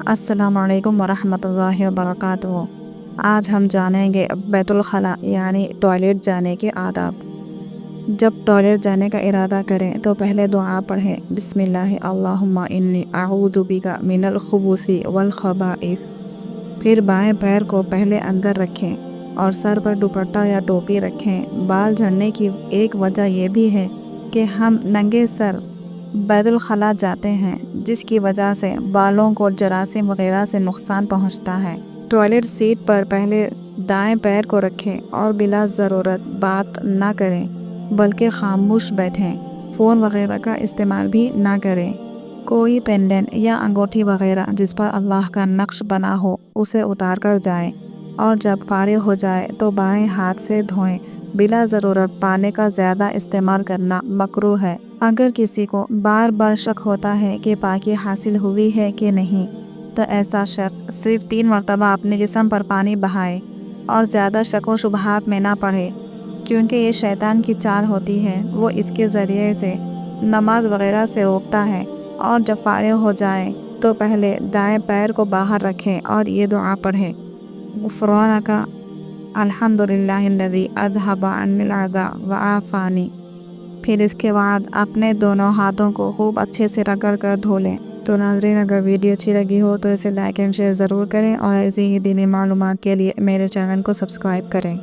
अस्सलाम वालेकुम वरहमतुल्लाहि वबरकातुहू। आज हम जानेंगे बैतुल खला यानी टॉयलेट जाने के आदाब। जब टॉयलेट जाने का इरादा करें तो पहले दुआ पढ़ें, बिस्मिल्लाहि अल्लाहुम्मा इन्नी अऊज़ु बिका मिनल खुबूसी वल खबाइस। फिर बाएं पैर को पहले अंदर रखें और सर पर दुपट्टा या टोपी रखें। बाल झड़ने की एक वजह यह भी है कि हम नंगे सर बैतुल खला जाते हैं, जिसकी वजह से बालों को जरासीम वगैरह से नुकसान पहुंचता है। टॉयलेट सीट पर पहले दाएं पैर को रखें और बिला ज़रूरत बात ना करें, बल्कि खामोश बैठें। फ़ोन वगैरह का इस्तेमाल भी ना करें। कोई पेंडेंट या अंगूठी वगैरह जिस पर अल्लाह का नक्श बना हो उसे उतार कर जाएं, और जब फारिग हो जाए तो बाएं हाथ से धोएं। बिला ज़रूरत पानी का ज़्यादा इस्तेमाल करना मकरूह है। अगर किसी को बार बार शक होता है कि पाकी हासिल हुई है कि नहीं, तो ऐसा शख्स सिर्फ 3 मरतबा अपने जिस्म पर पानी बहाए और ज़्यादा शक व शुबहात में ना पड़े, क्योंकि ये शैतान की चाल होती है। वो इसके ज़रिए से नमाज वगैरह से रोकता है। और जब फारिग हो जाए तो पहले दाएं पैर को बाहर रखें और ये दुआ पढ़ें, गुफ़रानका अल्हम्दुलिल्लाहिल्लज़ी अज़हबा अन्निल अज़ा व आफ़ानी। फिर इसके बाद अपने दोनों हाथों को खूब अच्छे से रगड़ कर धो लें। तो नाज़रीन, अगर वीडियो अच्छी लगी हो तो इसे लाइक एंड शेयर ज़रूर करें, और ऐसी ही दीनी मालूमात के लिए मेरे चैनल को सब्सक्राइब करें।